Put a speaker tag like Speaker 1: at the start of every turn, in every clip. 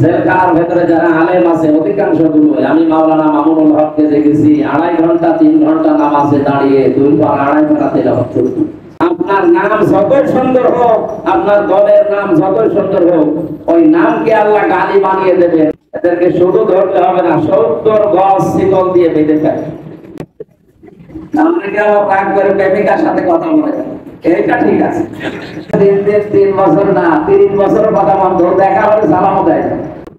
Speaker 1: জেলখানার ভেতরে যারা আলেম আছে অধিকাংশ গুলো, আমি মাওলানা মামুনুল হককে দেখেছি 2.5 ঘন্টা 3 ঘন্টা নামাজে দাঁড়িয়ে 2 বার 2.5 ঘন্টা তেলাওয়াত করত। আপনার নাম যতই সুন্দর হোক, আপনার দলের নাম যতই সুন্দর হোক, ওই নামকে আল্লাহ গালি বানিয়ে দেবেন। এদেরকে শুধু ধরতে হবে না, 70 গজ শিকল দিয়ে বেঁধে ফেলে। আমরা কি আবার রাগ করে প্রেমিকার সাথে কথা বলে, এটা ঠিক আছে। 3 বছর না 30 বছরের কথা বন্ধ, দেখা হলে সালামও দেয় না।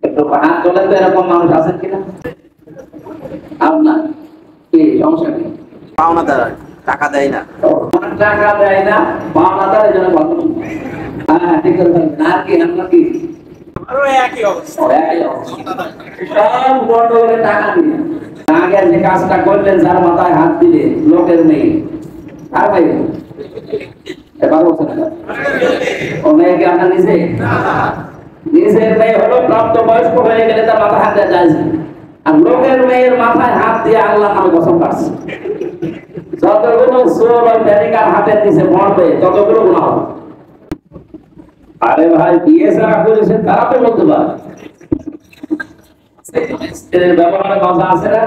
Speaker 1: একটু হাত তোলেন তো, এরকম মানুষ আছেন কিনা আপনার? কি সমস্যা কি?
Speaker 2: পাওনাদার টাকা দেয় না,
Speaker 1: টাকা দেয় না, পাওনাদার, এই জন্য কথা বলুন। হ্যাঁ ঠিক আছে। আর কি আপনার কি?
Speaker 2: আরো একই অবস্থা।
Speaker 1: সব গন্ডগোলে টাকা নিয়ে আগে যে কাজটা করলেন, যার মাথায় হাত দিলে লোকের মেয়ে আর ভাই এবার বলছেন না, ও মেয়েকে আপনার নিজের মেয়ে হলো প্রাপ্ত বয়স্ক হয়ে গেলে তার মাথায় হাত দেওয়া যায়, আর লোকের মেয়ের মাথায় হাত দিয়ে আল্লাহ নামে কসম কাটছে। যতগুলো চোর ওই প্রেমিকার হাতের নিচে মরবে ততগুলো গুনাহ হবে। আরে ভাই, বিয়ে যারা করেছেন তারা তো বলতে পারে স্ত্রীর ব্যবহারে মজা আছে না?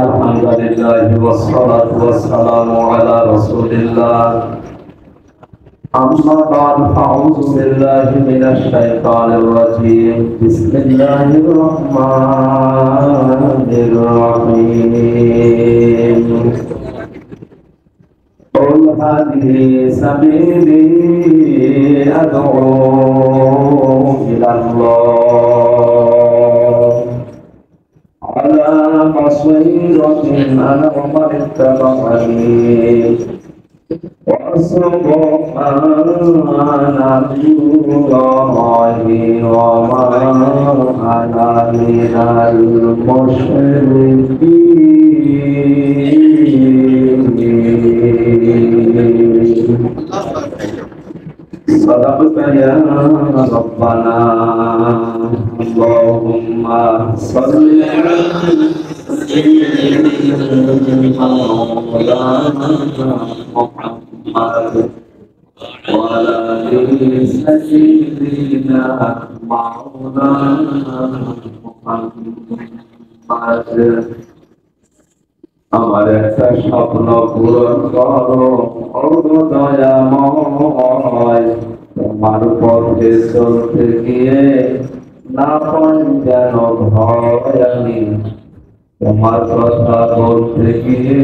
Speaker 1: আলহামদুলিল্লাহ ওয়াসসালাতু ওয়াসসালামু আলা রাসূলিল্লাহ। আম্মা বা'দ, আউযু বিল্লাহি মিনাশ শাইতানির রাজীম। বিসমিল্লাহির রাহমানির রাহিম। قل هذه سبيلي أدعو إلى الله على بصيرة أنا ومن اتبعني وسبحان الله وما أنا من المشركين. صدقت يا ربنا اللهم صل على سيدنا محمد وعلى آل سيدنا مولانا محمد। আমার একটা স্বপ্ন পূরণ করো ও দয়াময়, তোমার পথে চলতে গিয়ে না পাই যেন ভয়, আমি তোমার কথা বলতে গিয়ে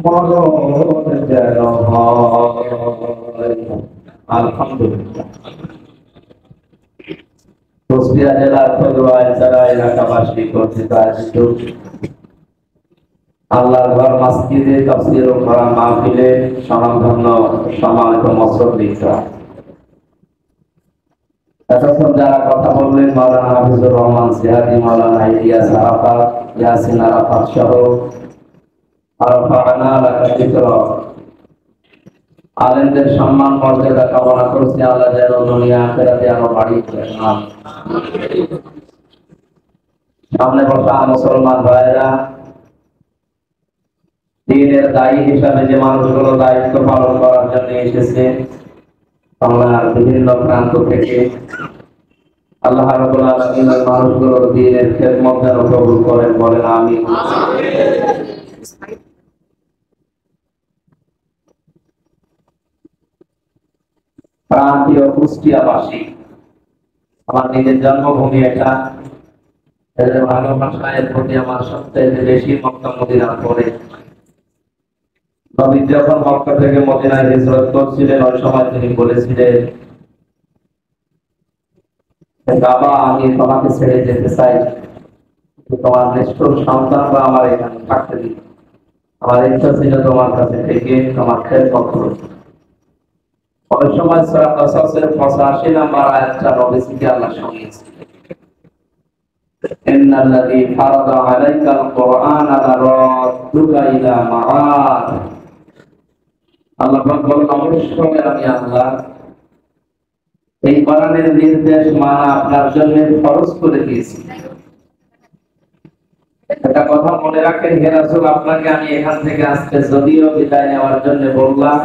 Speaker 1: মরণ যেন হয়। আলহামদুলিল্লাহ। কুষ্টিয়া জেলার ফজলুয়াইছড়া এলাকাবাসী কর্তৃক আয়োজিত আল্লাহর ঘর মসজিদে তাফসীর ও কোরআন মাহফিলে স্বনামধন্য সম্মানিত মুসল্লিরা, এতক্ষণ যারা কথা বললেন মাওলানা হাফিজুর রহমান সিহাদি, মাওলানা ইলিয়াস আরাফাত, ইয়াসিন আরাফাত সহ আরাফানা লাকাতির আলেমদের সম্মান মর্যাদা কামনা করছি। আল্লাহ যেন দুনিয়া আখিরাতে আরো বাড়িয়ে দেন। সামনে বসা মুসলমান ভাইরা, দ্বীনের দায়ী হিসাবে যে মানুষগুলো দায়িত্ব পালন করার জন্য এসেছে বাংলার বিভিন্ন প্রান্ত থেকে, আল্লাহ রাব্বুল আলামিন ওই মানুষগুলোর দ্বীনের খেদমত যেন কবুল করেন, বলেন আমিন। প্রান্তীয় কুষ্টিয়াবাসী, আমার নিজের জন্মভূমি এটা, এদের ভালোবাসার প্রতি আমার সবচেয়ে বেশি মক্কা মদিনার পরে। নবী যখন মক্কা থেকে মদিনায় হিজরত করছিলেন, ওই সময় তিনি বলেছিলেন, বাবা আমি তোমাকে ছেড়ে যেতে চাই, তোমার নিষ্ঠুর সন্তানরা আমার এখানে থাকতে দিন, আমার ইচ্ছা ছিল তোমার কাছে থেকে তোমার খেদমত করতে। ওই সময় সূরা কাসাসের 85 নম্বর আয়াতটা নবীকে আল্লাহ শুনিয়েছিলেন, ইন্নাল্লাযী ফারাদা আলাইকাল কুরআনা লারাদ্দুকা ইলা মাআদ। আল্লাহ পাক বলেন, অবশ্যই আমি আল্লাহ এই কোরআনের নির্দেশ মানা আপনার জন্য ফরজ করে দিয়েছি। একটা কথা মনে রাখেন, হে রাসূল, আপনাকে আমি এখান থেকে আজকে যদিও বিদায় নেওয়ার জন্য বললাম,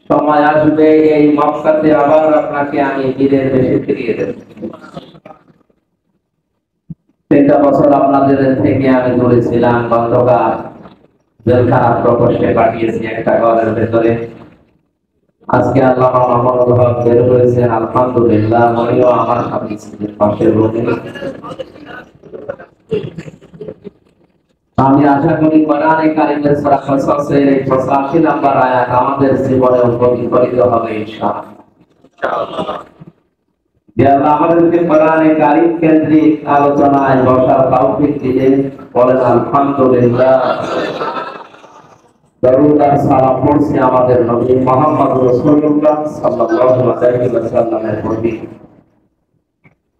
Speaker 1: সময় আসবে এই মক্কাতে আবার আপনাকে আমি বীরের বেশে ফিরিয়ে দেব। 3টা বছর আপনাদের থেকে আমি দূরে ছিলাম, গন্ধকার জেলখানা প্রকোষ্ঠে পাঠিয়েছি একটা ঘরের ভেতরে। আজকে আল্লাহ আমানুল হক বের করেছেন, আলহামদুলিল্লাহ। মনিও আমার সাথে ছিলেন পাশের রোগে। আমি আশা করি কোরআনে কারিমের সূরা কসসের এই 85 নম্বর আয়াত আমাদের জীবনে প্রতিফলিত হবে ইনশাআল্লাহ। যে আল্লাহ আমাদেরকে কোরআনে কারিম কেন্দ্রিক আলোচনায় বসার তৌফিক দিলেন, বলেন আলহামদুলিল্লাহ। দরুদ আর সালাম পড়ছি আমাদের নবী মুহাম্মদ রাসূলুল্লাহ সাল্লাল্লাহু আলাইহি ওয়াসাল্লামের প্রতি।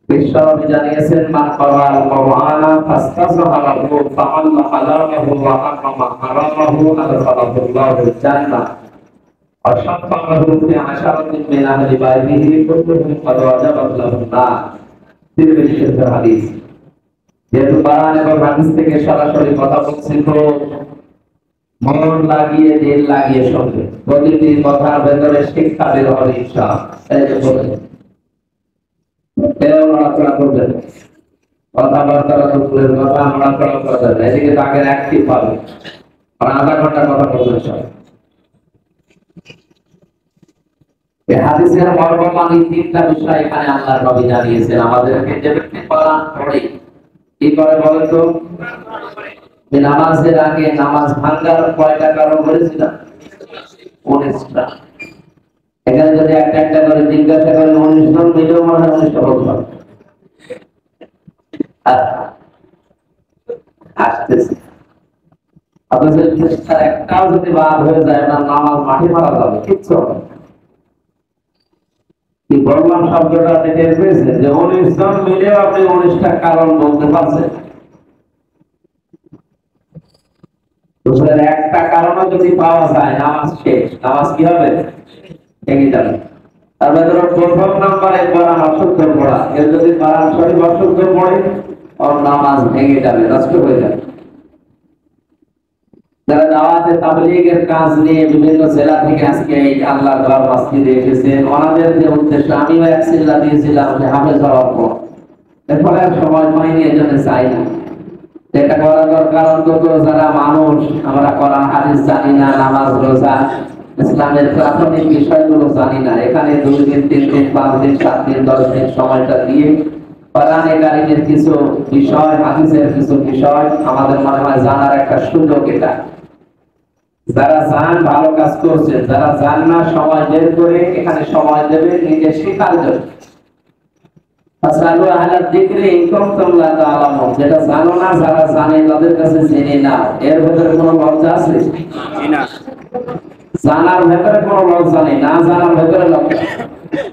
Speaker 1: বিশ্বনবী জানিয়েছেন, মান ক্বারাআল কুরআনা ফাস্তাযহারাহু ফাআল্লা হালামাহু ওয়া হারামা হারামাহু আদখালাহুল্লাহু জান্নাহ ওয়া শাফাআহু ফি আশারাতিন মিন আহলি বাইতিহি কুল্লুহুম ক্বাদ ওয়াজাবাত লাহুন নার। তিরমিজি শরীফের হাদিস। যেহেতু কোরআন এবং হাদিস থেকে সরাসরি কথা বলছি, তো মন লাগিয়ে দিল লাগিয়ে শুনবে। প্রতিটি কথার ভেতরে শিক্ষা বের হবে ইনশাআল্লাহ। এই যে বলেন নড়াচড়া করবেন, কথাবার্তা দুপুরের কথা নড়াচড়া করা যাবে। এদিকে তাকে অ্যাক্টিভ পাবে, আর আধা ঘন্টা কথা বলবেন সব। এই হাদিসের মর্মমানি 3টা বিষয় এখানে আল্লাহর নবী জানিয়েছেন আমাদেরকে। যে ব্যক্তি কোরআন পড়ে কি করে বলেন তো? যে নামাজের আগে নামাজ ভাঙার কয়টা কারণ বলেছিলাম? 19টা। এখানে যদি একটা একটা করে জিজ্ঞাসা করে 19 জন মিলেও মনে হয় 19টা বলতে হবে। আসতেছে আপনাদের একটাও যদি বাদ হয়ে যায় না, নামাজ মাঠে মারা যাবে, কিচ্ছু হবে না। কি বললাম শব্দটা আপনি টের পেয়েছেন? যে 19 জন মিলেও আপনি 19টা কারণ বলতে পারছেন। একটা কারণও যদি পাওয়া যায়, নামাজ শেষ। নামাজ কি হবে? ভেঙে যাবে। তার ভেতরে প্রথম নাম্বারে কোরআন অশুদ্ধ পড়া। কেউ যদি কোরআন শরীফ অশুদ্ধ পড়ে, ওর নামাজ ভেঙে যাবে, নষ্ট হয়ে যাবে। যারা দাওয়াতে তাবলীগের কাজ নিয়ে বিভিন্ন জেলা থেকে আজকে এই আল্লাহর ঘর মসজিদে এসেছেন, ওনাদের যে উদ্দেশ্য, আমিও এক চিল্লা দিয়েছিলাম যে হাফেজ হওয়ার পর, এরপর আর সময় পাইনি, এই জন্য চাই না। এটা করা দরকার। অন্তত যারা মানুষ, আমরা কোরআন হাদিস জানি না, নামাজ রোজা ইসলামের প্রাথমিক বিষয়গুলো জানি না, এখানে 2 দিন 3 দিন 5 দিন 7 দিন 10 দিন সময়টা দিয়ে কোরআনে কারিমের কিছু বিষয়, হাদিসের কিছু বিষয় আমাদের মনে হয় জানার একটা সুযোগ। এটা যারা জান ভালো কাজ করছেন, যারা জান না সময় বের করে এখানে সময় দেবে নিজে শেখার জন্য। যেটা জানো না, যারা জানে তাদের কাছে জেনে না। এর ভেতরে কোনো লজ্জা আছে? জানার ভেতরে কোনো লজ্জা নেই, না জানার ভেতরে লজ্জা।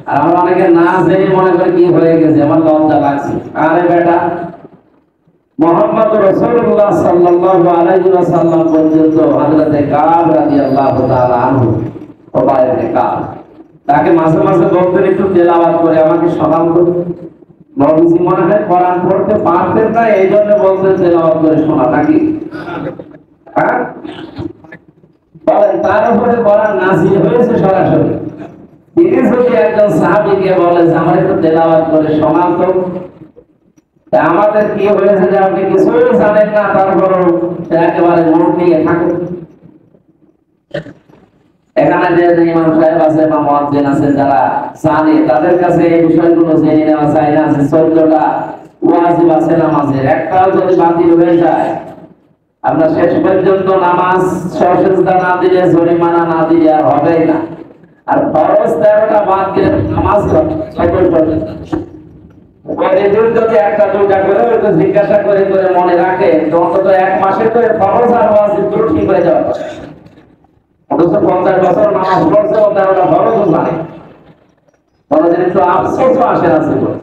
Speaker 1: আর আমরা অনেকে না জেনে মনে করি কি হয়ে গেছে, আমার লজ্জা লাগছে। আরে বেটা, মুহাম্মদ রাসূলুল্লাহ সাল্লাল্লাহু আলাইহি ওয়াসাল্লাম পর্যন্ত হযরতে কাব রাদিয়াল্লাহু তাআলা আনহু, ওবাই ইবনে কাব, তাকে মাঝে মাঝে বলতেন একটু তেলাওয়াত করে আমাকে শোনান তো। নবীজি মনে হয় কোরআন পড়তে পারতেন না, এই জন্য বলতেন তেলাওয়াত করে শোনা, নাকি? হ্যাঁ বলেন, তার উপরে কোরআন নাযিল হয়েছে সরাসরি। তিনি যদি একজন সাহাবীকে বলে যে আমার একটু তেলাওয়াত করে শোনান তো, আমাদের কি হয়েছে যে আপনি কিছুই জানেন না, তারপরও একেবারে মন নিয়ে থাকুন। এখানে যে ইমাম সাহেব আছে বা মুয়াজ্জিন আছে, যারা জানে, তাদের কাছে এই বিষয়গুলো জেনে নেওয়া চাই না যে 14টা ওয়াজিব আছে নামাজের, একটাও যদি বাতিল হয়ে যায়, আমরা শেষ পর্যন্ত নামাজ সশজদা না দিলে, জরিমানা না দিলে আর হবেই না। আর ফরজ 13টা বাদ দিলে নামাজ সকল পর্যন্ত যদি একটা দুটা করে জিজ্ঞাসা করে করে মনে রাখে, তো অন্তত 1 মাসে তো ফরজ আর ওয়াজিব দুটো ঠিক হয়ে যাবে। অথচ 50 বছর নামাজ পড়ছে, 13টা ফরজও জানে, ফরজের একটু আফসোসও আসে না জীবনে।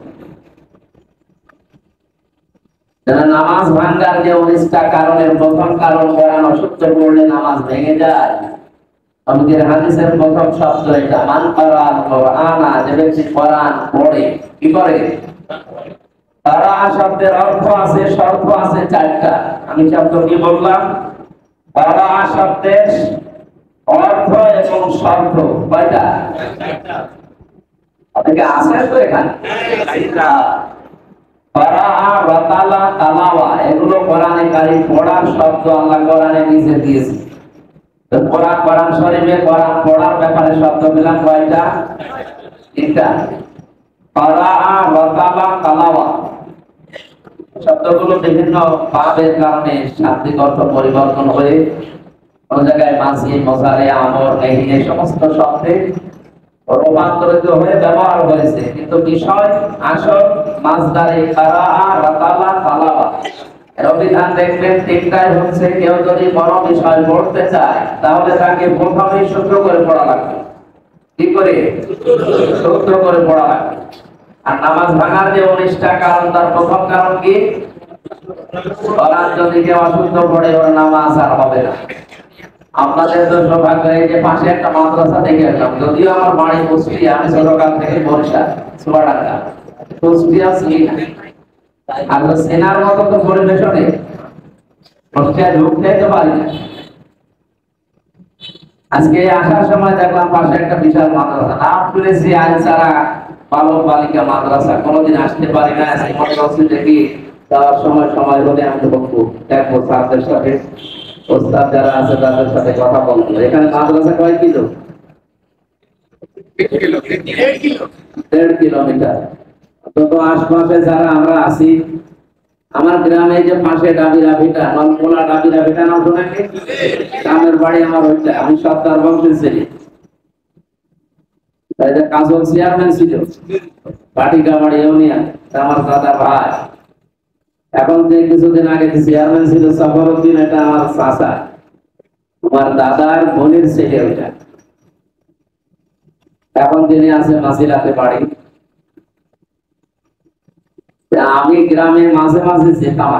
Speaker 1: নামাজ ভাঙ্গার যে 19টা কারণের প্রথম কারণ কোরআন অশুদ্ধ পড়লে নামাজ ভেঙে যায়। আমাদের হাদিসের প্রথম শব্দ এটা, মান ক্বারাআল কুরআনা, যে ব্যক্তি কোরআন পড়ে কি করে? তারা শব্দের অর্থ আছে, শর্ত আছে 4টা। আমি শব্দ কি বললাম? তারা শব্দের অর্থ এবং শর্ত কয়টা? আপনাকে আসে তো এখানে এগুলো কোরআনে কারীম পড়ার শব্দ আল্লাহ কোরআনে নিজে দিয়েছে। তো কোরআন শরীফে কোরআন পড়ার ব্যাপারে শব্দ পেলাম কয়টা? তিনটা। শব্দগুলো বিভিন্ন ভাবের কারণে শাব্দিক অর্থ পরিবর্তন হয়ে কোন জায়গায় মাঝি, মজারে, আমর, নেহি এই সমস্ত শব্দে রূপান্তরিত হয়ে ব্যবহার হয়েছে, কিন্তু বিষয় আসল মাসদারে কারাআ, রাতালা, তালাওয়া। এর অভিধান দেখবেন তিনটাই হচ্ছে, কেউ যদি বড় বিষয় পড়তে চায় তাহলে তাকে প্রথমেই সূত্র করে পড়া লাগবে। কি করে? সূত্র করে পড়া লাগবে। আর নামাজ ভাঙার যে 19টা কারণ, তার প্রথম কারণ কি? কোরআন যদি কেউ অশুদ্ধ পড়ে ওর নামাজ আর হবে না। আপনাদের তো সৌভাগ্য, এই যে পাশে একটা মাদ্রাসা দেখে আসলাম, যদিও আমার বাড়ি কুষ্টিয়া, আমি ছোটকাল থেকে বরিশাল, চুয়াডাঙ্গা, কুষ্টিয়া চিনি না। আর সেনার মতো তো পরিবেশনে কুষ্টিয়া ঢুকতে তো পারি না। আজকে আসার সময় দেখলাম পাশে একটা বিশাল মাদ্রাসা, নাম শুনেছি আনসারা বালক বালিকা মাদ্রাসা, কোনোদিন আসতে পারি না। আজকে মনে হচ্ছে দেখি যাওয়ার সময় হলে আমি দেখবো স্যারদের সাথে, ওস্তাদ যারা আছে তাদের সাথে কথা বলবো। এখানে মাদ্রাসা কয় কিলো? 1.5 কিলোমিটার। তো আশপাশে যারা আমরা আছি, আমার গ্রামে যে পাশে ডাবিরা ভিটা, নলপোলা ডাবিরা ভিটা নাম শোনেন? গ্রামের বাড়ি আমার ওইটা, আমি সর্দার বংশের ছেলে। কাজল চেয়ারম্যান ছিল পাটিকাবাড়ি ইউনিয়ন, আমার দাদা ভাই। এখন যে কিছুদিন আগে চেয়ারম্যান ছিল সফরউদ্দিন, এটা আমার চাচা, আমার দাদার বোনের ছেলে ওইটা। এখন যিনি আছে মাসিলাতে বাড়ি। আমি গ্রামে মাঝে মাঝে যেতাম,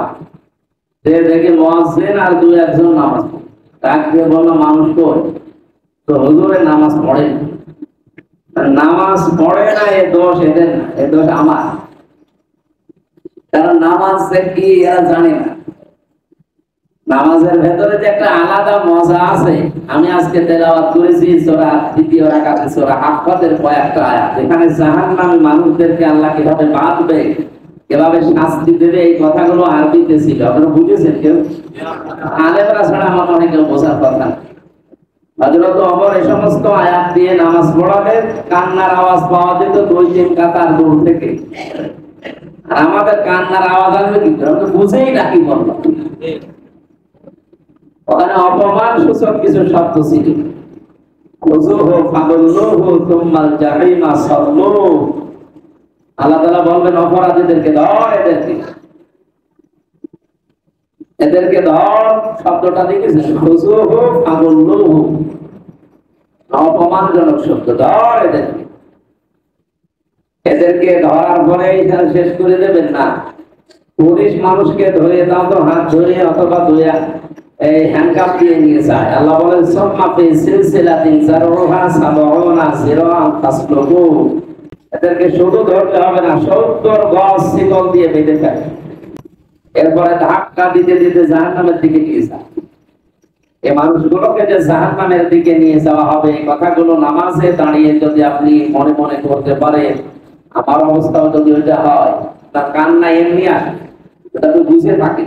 Speaker 1: যে দেখে মুয়াজ্জিন আর 2-1 নামাজ পড়ে, তাকে বললো মানুষ কই? তো হুজুরে নামাজ পড়ে না। নামাজ পড়ে না এ দোষ এদের না, এ দোষ আমার। কারণ নামাজ কি এরা জানে না। নামাজের ভেতরে যে একটা আলাদা মজা আছে। আমি আজকে তেলাওয়াত করেছি সূরা 3 রাকাতে সূরা হাক্কাতের কয়েকটা আয়াত, এখানে জাহান্নামী মানুষদেরকে আল্লাহ কিভাবে বাঁধবে, কিভাবে শাস্তি দেবে, এই কথাগুলো আরবিতে ছিল। আপনারা বুঝেছেন কেউ? আলেমরা ছাড়া আমার মনে কেউ বোঝার কথা না। হযরত ওমর এই সমস্ত আয়াত দিয়ে নামাজ পড়াবে, কান্নার আওয়াজ পাওয়া যেত 2-3 কাতার দূর থেকে। আর আমাদের কান্নার আওয়াজ আসবে কি করে? আমরা বুঝেই না কি বললাম। ওখানে অপমান সূচক কিছু শব্দ ছিল। খুযুহু ফাগুল্লুহু সুম্মাল জাহিমা সাল্লু। আল্লাহ তাআলা বলবেন অপরাধীদেরকে ধর, এদেরকে ধর। শব্দটা দেখেছেন? খুযুহু ফাগুল্লুহু, অপমানজনক শব্দ। ধর এদেরকে ধরার পরে শেষ করে দেবেন না। পুলিশ মানুষকে ধরে দাও তো হাত ধরে অথবা ধুয়া এই হ্যান্ডকাপ দিয়ে নিয়ে যায়। আল্লাহ বলেন সুম্মা ফি সিলসিলাতিন যারউহা 70 যিরাআন ফাসলুকু। এদেরকে শুধু ধরতে হবে না, 70 গজ শিকল দিয়ে বেঁধে ফেলে। এরপরে ধাক্কা দিতে দিতে জাহান্নামের দিকে নিয়ে যায়। এই মানুষগুলোকে যে জাহান্নামের দিকে নিয়ে যাওয়া হবে, এই কথাগুলো নামাজে দাঁড়িয়ে যদি আপনি মনে মনে করতে পারেন, আমার অবস্থাও যদি ওইটা হয়, তার কান্না এমনি আসে, এটা তো বুঝে থাকে।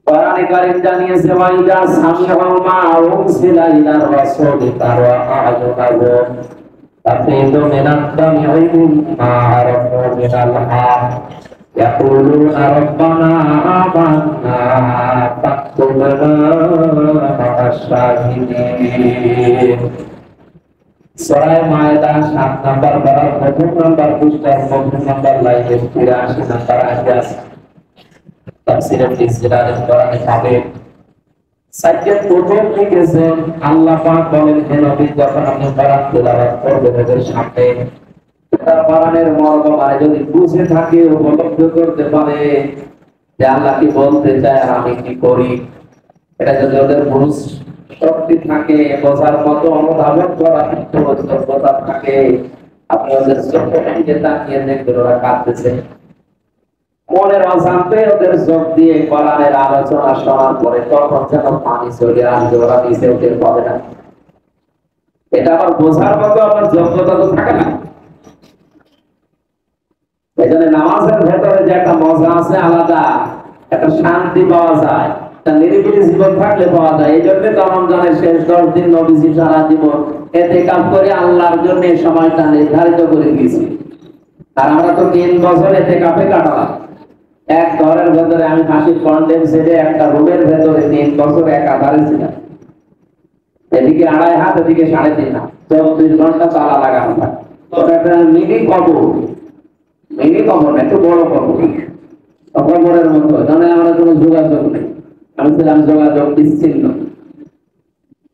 Speaker 1: কোরআনে কারীম জানিয়েছে ওয়াইদা সামিউ মা উনসিলা ইলার রাসূলি তারা আ'য়ুনাহুম তাফিদু মিনাদ দাম'i মা আরাফু মিনাল হক ইয়াকুলুনা রাব্বানা আমান্না ফাকতুবনা মা'আশ শাহিদিন। সূরা মায়েদা 7 নম্বর পারা প্রথম নম্বর পৃষ্ঠার প্রথম নম্বর লাইনে 83 নম্বর আয়াত। তাফসীরে ইসরাইল কোরআনে পাবে। সাইয়েদ প্রথম লিখেছেন আল্লাহ পাক বলেন, হে নবী, যখন আপনি কোরআন তেলাওয়াত করবেন এদের সামনে, এটা কোরআনের মর্ম মানে যদি বুঝে থাকে, উপলব্ধি করতে পারে যে আল্লাহ কি বলতে চায় আর আমি কি করি, এটা যদি ওদের বুঝ শক্তি থাকে, বোঝার মতো অনুধাবন করার যোগ্যতা থাকে, আপনি ওদের চোখে তাকিয়ে দেখবেন ওরা কাঁদতেছে। মনের অশান্তি ওদের চোখ দিয়ে কোরআনের আলোচনা শোনার পরে তখন যেন পানি চলে আসবে, ওরা নিচে উঠে পাবে না। এটা আবার বোঝার মতো আমার যোগ্যতা তো থাকে না। এই জন্য নামাজের ভেতরে যে একটা মজা আছে আলাদা, একটা শান্তি পাওয়া যায়, একটা নিরিবিলি জীবন থাকলে পাওয়া যায়। এই জন্য তো রমজানের শেষ 10 দিন নবীজি সারা জীবন ইতিকাফ করে আল্লাহর জন্য এই সময়টা নির্ধারিত করে দিয়েছি। আর আমরা তো 3 বছর ইতিকাফে কাটালাম। এক ঘরের ভেতরে আমি ফাঁসির কন্ডেম ছেড়ে একটা রুমের ভেতরে 3 বছর একাধারে ছিলাম। এদিকে 2.5 হাত, এদিকে 3.5 হাত, 24 ঘন্টা তালা লাগানো থাকে। ওটা একটা মিনি কবর, মিনি কবর না, একটু বড় কবর, কবরের মতো। জানে আমরা কোনো যোগাযোগ নেই, আমি ছিলাম যোগাযোগ বিচ্ছিন্ন।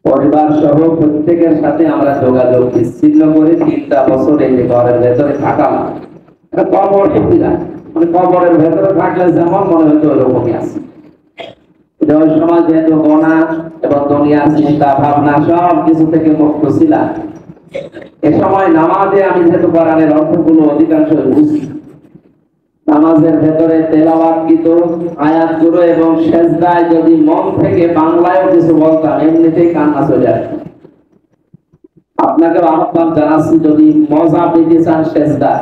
Speaker 1: পরিবার সহ প্রত্যেকের সাথে আমরা যোগাযোগ বিচ্ছিন্ন করে 3টা বছর এই ঘরের ভেতরে কাটালাম। একটা কবর ছিলাম, মানে কবরের ভেতরে থাকলে যেমন মনে হতো ওরকমই আছে। ওই সময় যেহেতু গোনা এবং দুনিয়ার চিন্তা ভাবনা সব কিছু থেকে মুক্ত ছিলাম, এ সময় নামাজে আমি যেহেতু কোরআনের অর্থগুলো অধিকাংশ বুঝি, নামাজের ভেতরে তেলাওয়াতকৃত আয়াতগুলো এবং সেজদায় যদি মন থেকে বাংলায়ও কিছু বলতাম, এমনিতেই কান্না চলে আসতো। আপনাকে আহ্বান জানাচ্ছি, যদি মজা পেতে চান সেজদা,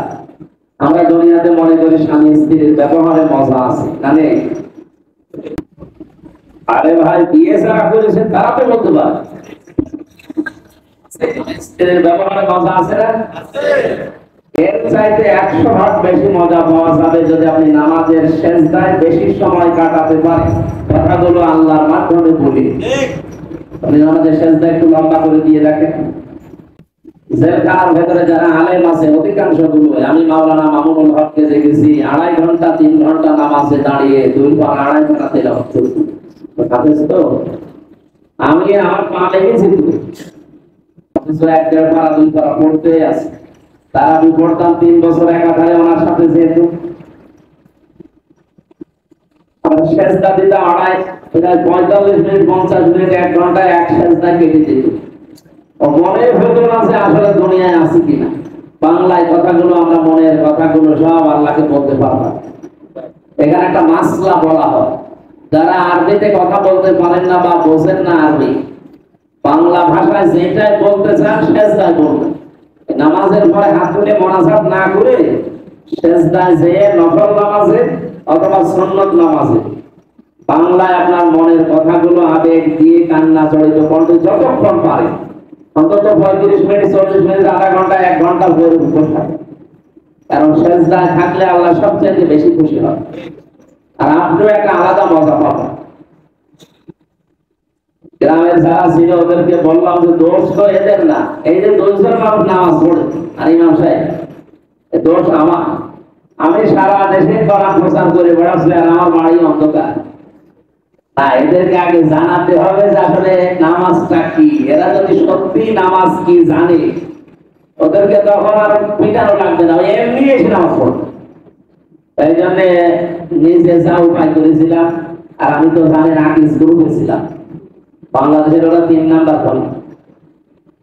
Speaker 1: আমরা দুনিয়াতে মনে করি স্বামী স্ত্রীর ব্যবহারে মজা আছে, জানে? আরে ভাই, বিয়ে যারা করেছে তারা তো বলতে পারে স্ত্রীর ব্যবহারে মজা আছে না? এর চাইতে 100 ভাগ বেশি মজা পাওয়া যাবে যদি আপনি নামাজের সেজদায় বেশি সময় কাটাতে পারেন। কথাগুলো আল্লাহর মাধ্যমে বলি, আপনি নামাজের সেজদা একটু লম্বা করে দিয়ে রাখেন। জেলখানার ভেতরে যারা আলেম আছে অধিকাংশ গুলো, আমি মাওলানা মামুনুল হককে দেখেছি 2.5 ঘন্টা 3 ঘন্টা নামাজে দাঁড়িয়ে 2 বার 2.5 ঘন্টা তেলাওয়াত করছে। তো আমি আমার পা লেগেছি তো 1-1.5 পারা 2 পারা পড়তে আছে। তার আমি পড়তাম 3 বছর একাধারে ওনার সাথে, যেহেতু সেজদা দিতাম 45 মিনিট 50 মিনিট 1 ঘন্টা এক সেজদা কেটে যেত। মনের ভেতর আছে আসলে দুনিয়ায় আছে কিনা। বাংলায় কথাগুলো আমরা মনের কথাগুলো সব আল্লাহকে বলতে পারবো। এখানে একটা মাসলা বলা হয়, যারা আরবিতে কথা বলতে পারেন না বা বোঝেন না আরবি, বাংলা ভাষায় যেটাই বলতে চান সেজদায় বলবেন। নামাজের পরে হাত তুলে মোনাজাত না করে সেজদায় যেয়ে নফল নামাজে অথবা সুন্নত নামাজে বাংলায় আপনার মনের কথাগুলো আবেগ দিয়ে কান্না জড়িত কণ্ঠে যতক্ষণ পারে, অন্তত 35 মিনিট 40 মিনিট আধা ঘন্টা 1 ঘন্টা বই উপর থাকে। কারণ সেজদায় থাকলে আল্লাহ সবচেয়ে বেশি খুশি হয়, আর আপনিও একটা আলাদা মজা পাবেন। গ্রামের যারা ছিল ওদেরকে বললাম যে দোষ তো এদের না, এই যে 200 মানুষ নামাজ পড়ে আর ইমাম সাহেব, দোষ আমার। আমি সারা দেশে কোরআন প্রচার করে বেড়াচ্ছি আর আমার বাড়ি অন্ধকার। এদেরকে আগে জানাতে হবে যে আসলে নামাজটা কি। এরা যদি সত্যি নামাজ কি জানে, ওদেরকে তখন আর পিটানো লাগবে না, এমনি এসে নামাজ পড়বে। এই জন্য নিজে যা উপায় করেছিলাম, আর আমি তো জানেন আগে শুরু করেছিলাম বাংলাদেশের ওরা 3 নাম্বার ফোন,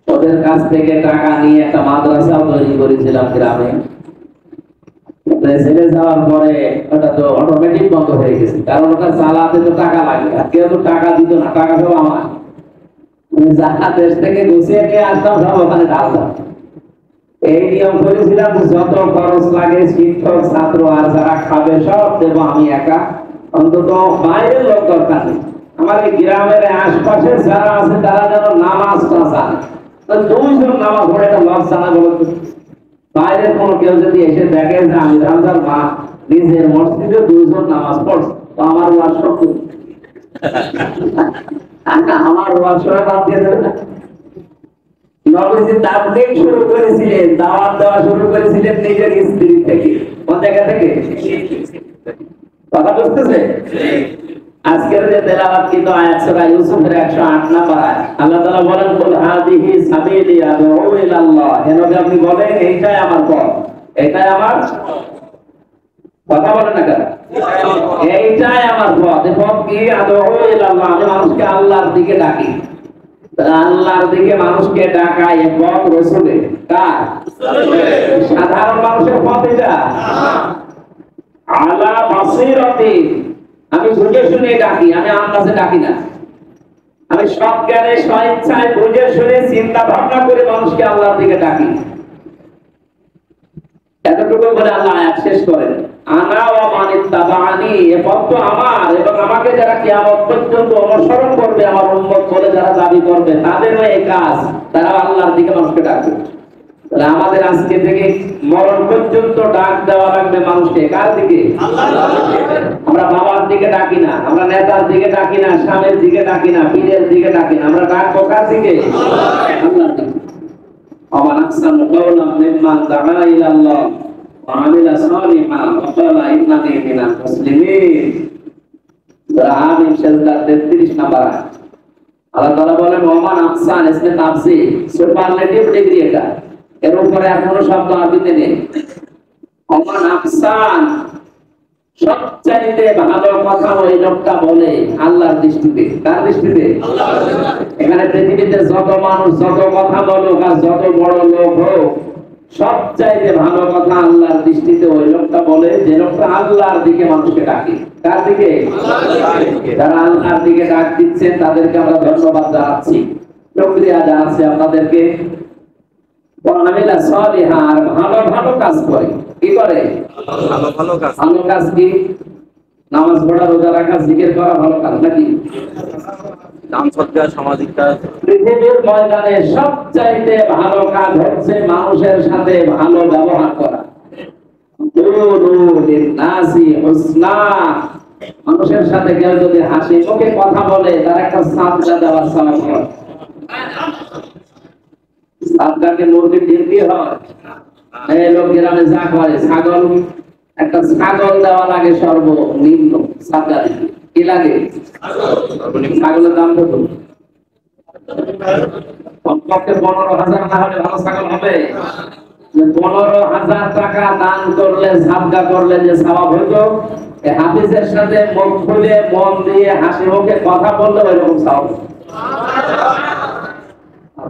Speaker 1: ওদের কাছ থেকে টাকা নিয়ে একটা মাদ্রাসাও তৈরি করেছিলাম গ্রামে। ছেলে যাওয়ার পরে ওটা তো অটোমেটিক বন্ধ হয়ে গেছে, কারণ ওটা চালাতে তো টাকা লাগে, আর কেউ তো টাকা দিত না, টাকা সব আমার। যারা দেশ থেকে গুছিয়ে নিয়ে আসতাম সব ওখানে ঢালতাম। এই নিয়ম করেছিলাম যে যত খরচ লাগে শিক্ষক ছাত্র আর যারা খাবে সব দেবো আমি একা, অন্তত বাইরের লোক দরকার নেই। আমার এই গ্রামের আশপাশে যারা আছে তারা যেন নামাজটা জানে। 2 নামাজ পড়ে একটা লস জানা বলো, বাইরের কোনো কেউ যদি এসে দেখে যে আমি রামজান মা নিজের মসজিদে 2 নামাজ পড়ছে, তো আমার ওয়াজ শক্ত, আমার ওয়াজ শোনা বাদ দিয়ে দেবে না। নবীজি তাবলীগ শুরু করেছিলেন, দাওয়াত দেওয়া শুরু করেছিলেন নিজের স্ত্রী থেকে। কোন জায়গা থেকে? কথা বুঝতেছে? আজকের যে তেলাওয়াত কিন্তু আয়াত সূরা ইউসুফের 108 নম্বর আয়াত, আল্লাহ তাআলা বলেন কুল হাদিহি সাবিলি আদউ ইলাল্লাহ, কেন আপনি বলেন এইটাই আমার পথ, এটাই আমার কথা বলেন না কেন? এইটাই আমার পথ। এই পথ কি? আদউ ইলাল্লাহ, আমি মানুষকে আল্লাহর দিকে ডাকি। আল্লাহর দিকে মানুষকে ডাকা এই পথ রাসূলের, কার? সাধারণ মানুষের পথ এটা। আলা বাসীরাতি, আমি বুঝে শুনে ডাকি, আমি আন্দাজে ডাকি না। আমি সব জ্ঞানে স্বেচ্ছায় বুঝে শুনে চিন্তা ভাবনা করে মানুষকে আল্লাহর দিকে ডাকি। এতটুকু বলে আল্লাহ আয়াত শেষ করেন, আনা ওয়া মান ইত্তাবাআনি, এ পথ তো আমার এবং আমাকে যারা কিয়ামত পর্যন্ত অনুসরণ করবে, আমার উম্মত বলে যারা দাবি করবে, তাদেরও এই কাজ, তারা আল্লাহর দিকে মানুষকে ডাকবে। তাহলে আমাদের আজকে থেকে মরণ পর্যন্ত ডাক দেওয়া লাগবে মানুষকে, কার দিকে? আল্লাহর দিকে। আমরা বাবার দিকে ডাকি না, আমরা নেতার দিকে ডাকি না, স্বামীর দিকে ডাকি না, পীরের দিকে ডাকি না, আমরা ডাকবো কার দিকে? আল্লাহর দিকে। ومن أحسن قولا ممن دعا إلى الله وعمل صالحا وقال إنني من المسلمين। সূরা আমিন সেজদা 33 নম্বর আয়াত। আল্লাহ তাআলা বলেন ওমান আহসান, इसमें তাফসীর সুপারলেটিভ ডিগ্রি, এটা এর উপরে আর কোনো শব্দ আরবিতে নেই। ওমান আহসান, সবচাইতে ভালো কথা ওই লোকটা বলে আল্লাহর দৃষ্টিতে। কার দৃষ্টিতে? আল্লাহর দৃষ্টিতে। এখানে পৃথিবীতে যত মানুষ যত কথা বলুক আর যত বড় লোক হোক, সবচাইতে ভালো কথা আল্লাহর দৃষ্টিতে ওই লোকটা বলে যে লোকটা আল্লাহর দিকে মানুষকে ডাকে। কার দিকে? আল্লাহর দিকে। যারা আল্লাহর দিকে ডাক দিচ্ছেন তাদেরকে আমরা ধন্যবাদ জানাচ্ছি, শুকরিয়া জানাচ্ছি আপনাদেরকে। ওয়ামিলা সালিহা, আর ভালো ভালো কাজ করে। কি করে? ভালো ভালো কাজ। ভালো কাজ কি? নামাজ পড়া, রোজা রাখা, জিকির করা ভালো কাজ নাকি? দান সদকা, সামাজিক কাজ। পৃথিবীর ময়দানে সবচাইতে ভালো কাজ হচ্ছে মানুষের সাথে ভালো ব্যবহার করা। লিন্নাসি হুসনা, মানুষের সাথে কেউ যদি হাসি মুখে কথা বলে তার একটা সাদকা দেওয়ার সওয়াব হয়। সাদকাকে মুরগির ডিম দিয়ে হয়, এই লোক গ্রামে যা করে, ছাগল, একটা ছাগল দেওয়া লাগে সর্বনিম্ন সাদকা দিতে। কি লাগে? ছাগলের দাম কত? কমপক্ষে 15,000 না হলে ভালো ছাগল হবে? 15,000 টাকা দান করলে, সাদকা করলে যে সওয়াব হতো, এই হাফিজের সাথে মুখ খুলে মন দিয়ে হাসি মুখে কথা বললে ওইরকম সওয়াব।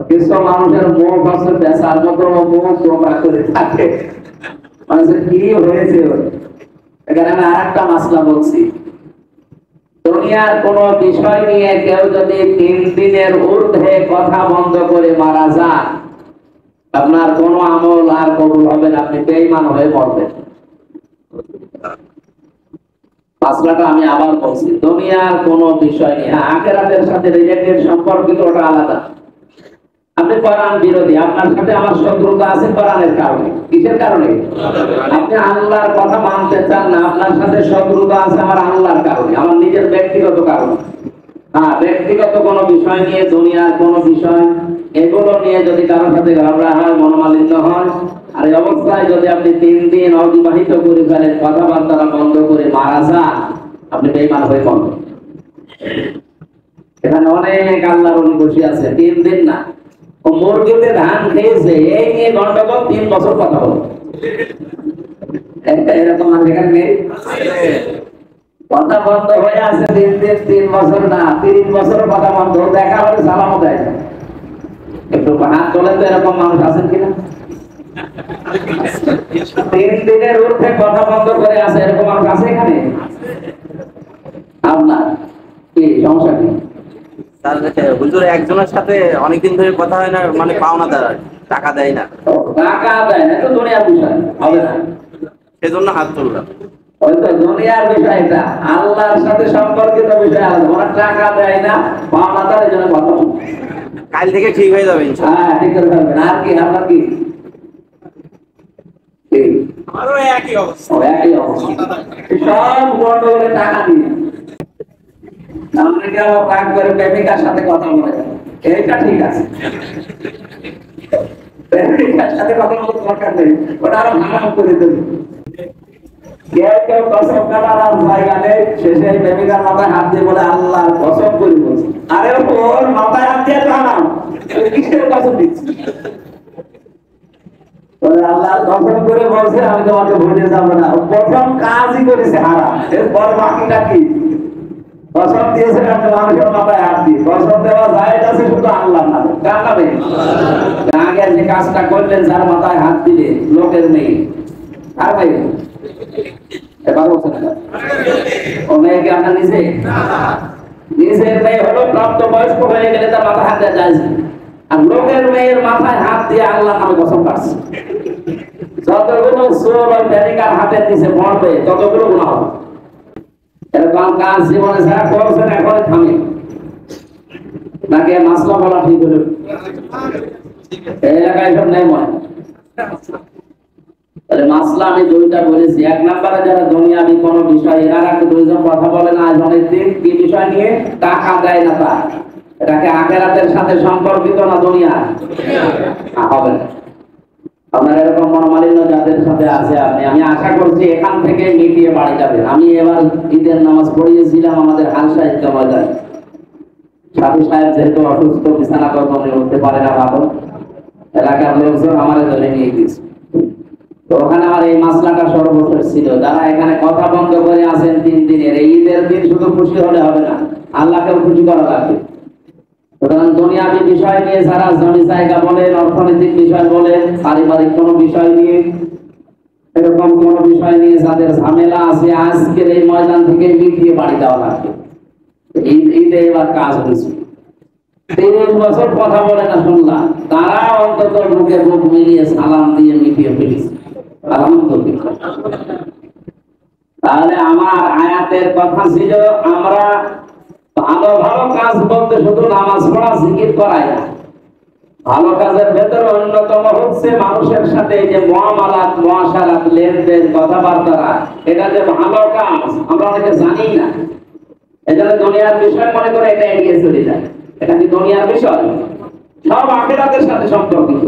Speaker 1: কিছু মানুষের মুখ আছে বেচার মতো, মুখ টোকা করে থাকে, মানুষের কি হয়েছে। এখানে আমি আরেকটা মাসলা বলছি, দুনিয়ার কোন বিষয় নিয়ে কেউ যদি 3 দিনের ঊর্ধ্বে কথা বন্ধ করে মারা যায়, আপনার কোন আমল আর কবুল হবে না, আপনি বেঈমান হয়ে মরবেন। মাসলাটা আমি আবার বলছি, দুনিয়ার কোন বিষয় নিয়ে, আখিরাতের সাথে রিলেটেড সম্পর্কিত, ওটা আলাদা। আপনি কোরআন বিরোধী, আপনার সাথে আমার শত্রুতা আছে কোরআনের কারণে। কিসের কারণে? আপনি আল্লাহর কথা মানতে চান না, আপনার সাথে শত্রুতা আছে আমার আল্লাহর কারণে, আমার নিজের ব্যক্তিগত কারণে। হ্যাঁ, ব্যক্তিগত কোনো বিষয় নিয়ে, দুনিয়ার কোনো বিষয়, এগুলো নিয়ে যদি কারোর সাথে ঝগড়া হয়, মনোমালিন্য হয়, আর এই অবস্থায় যদি আপনি 3 দিন অবিবাহিত করে ফেলেন, কথাবার্তা বন্ধ করে মারা যান, আপনি বেঈমান হয়ে পড়বেন। এখানে অনেক আল্লাহর ওলি বসে আছে, 3 দিন না, ও মুরগিতে ধান খেয়েছে এই নিয়ে গন্ডগোল, 3 বছর কথা বলে। এরকম মানুষ এখানে নেই? কথা বন্ধ হয়ে আছে 3 দিন, 3 বছর না, 30 বছর কথা বন্ধ, দেখা হলে সালামও দেয় না। একটু হাত তোলেন তো, এরকম মানুষ আছেন কিনা? 3 দিনের ঊর্ধ্বে কথা বন্ধ করে আছে, এরকম মানুষ আছে এখানে? আপনার কি সমস্যা কি?
Speaker 2: হুজুর একজনের সাথে অনেকদিন ধরে কথা হয় না, মানে পাওনা দেয়, টাকা দেয় না।
Speaker 1: টাকা দেয় না তো দুনিয়ার বিষয় হবে না,
Speaker 2: সেজন্য হাত তুললাম।
Speaker 1: ওই তো দুনিয়ার বিষয়টা, আল্লাহর সাথে সম্পর্কিত বিষয় আলাদা। ওরা টাকা দেয় না, পাওনা দেয়, এই জন্য কথা।
Speaker 2: কাল থেকে ঠিক হয়ে যাবে ইনশাআল্লাহ।
Speaker 1: হ্যাঁ, ঠিক করে ফেলবেন। আর কি? আপনার কি?
Speaker 2: আমারও একই অবস্থা।
Speaker 1: একই অবস্থা, সব গন্ডগোলে টাকা দিয়ে। আমরা কেউ রাগ করে প্রেমিকার সাথে কথা বলে, এইটা ঠিক আছে, প্রেমিকার সাথে কথা বলতে দরকার নেই, ওটা আরো হারাম করে দেবে। কেউ কেউ কসম কাটার আর জায়গা নেই, শেষে প্রেমিকার মাথায় হাত দিয়ে বলে আল্লাহর কসম করে বলছে। আরে ওর মাথায় হাত দিয়ে হারাম, কিসের কসম দিচ্ছি? আল্লাহর কসম করে বলছে আমি তোমাকে ভুলে যাবো না। প্রথম কাজই করেছে হারাম, এরপর বাকিটা কি? কসম দিয়েছে আপনি মানুষের মাথায় হাত দিয়ে। কসম দেওয়া যায় আছে শুধু আল্লাহর নামে। কার নামে? আগে যে কাজটা করলেন, যার মাথায় হাত দিলে, লোকের নেই। আর ভাই এবার বলছেন না ও মেয়েকে আপনার নিজে নিজের মেয়ে হলো প্রাপ্ত বয়স্ক হয়ে গেলে তার মাথা হাত দেওয়া যায় না। আর লোকের মেয়ের মাথায় হাত দিয়ে আল্লাহ নামে কসম কাটছে যতগুলো সোল আর ভ্যানিকার হাতের নিচে পড়বে ততগুলো গুনাহ হবে। এরকম কাজ জীবনে যারা করছেন এখন থামে তাকে মাসলা বলা ঠিক হলো এই এলাকায় সব নেই মনে তাহলে মাসলা আমি দুইটা বলেছি। এক নম্বরে যারা দুনিয়াবি কোনো বিষয় এনারা দুইজন কথা বলে না আজ অনেকদিন কি বিষয় নিয়ে টাকা দেয় না তার এটাকে আখেরাতের সাথে সম্পর্কিত না দুনিয়া হবে না। আপনার এরকম মনোমালিন্য যাদের সাথে আছে আমি আশা করছি এখান থেকে মিটিয়ে বাড়ি যাবেন। আমি এবার ঈদের নামাজ পড়িয়েছিলাম আমাদের হাল সাহিত্য ময়দানে। সাথী সাহেব যেহেতু অসুস্থ বিছানা কর্মে উঠতে পারে না ভালো এলাকার লোকজন আমাদের ধরে নিয়ে গেছে। তো ওখানে আমার এই মাসলাটা সর্বশেষ ছিল। যারা এখানে কথা বন্ধ করে আছেন 3 দিনের এই ঈদের দিন শুধু খুশি হলে হবে না, আল্লাহকেও খুশি করা লাগবে। সুতরাং দুনিয়াবী বিষয় নিয়ে যারা জমি জায়গা বলেন, অর্থনৈতিক বিষয় বলেন, পারিবারিক কোনো বিষয় নিয়ে এরকম কোনো বিষয় নিয়ে যাদের ঝামেলা আছে আজকের এই ময়দান থেকে মিটিয়ে বাড়ি দেওয়া লাগবে। ঈদে এবার কাজ হয়েছে 30 বছর কথা বলে না শুনলাম, তারা অন্তত মুখে মুখ মিলিয়ে সালাম দিয়ে মিটিয়ে ফেলেছে আলহামদুলিল্লাহ। তাহলে আমার আয়াতের কথা ছিল আমরা ভালো ভালো কাজ বলতে শুধু নামাজ পড়া জিকির করাই না, ভালো কাজের ভেতরে অন্যতম হচ্ছে মানুষের সাথে এই যে মুআমালাত মুআশারাত লেনদেন কথাবার্তা, এটা যে ভালো কাজ আমরা অনেকে জানি না। এজন্য দুনিয়ার বিষয় মনে করে এটা এড়িয়ে চলে যায়। এটা কি দুনিয়ার বিষয়? সব আখিরাতের সাথে সম্পর্কিত।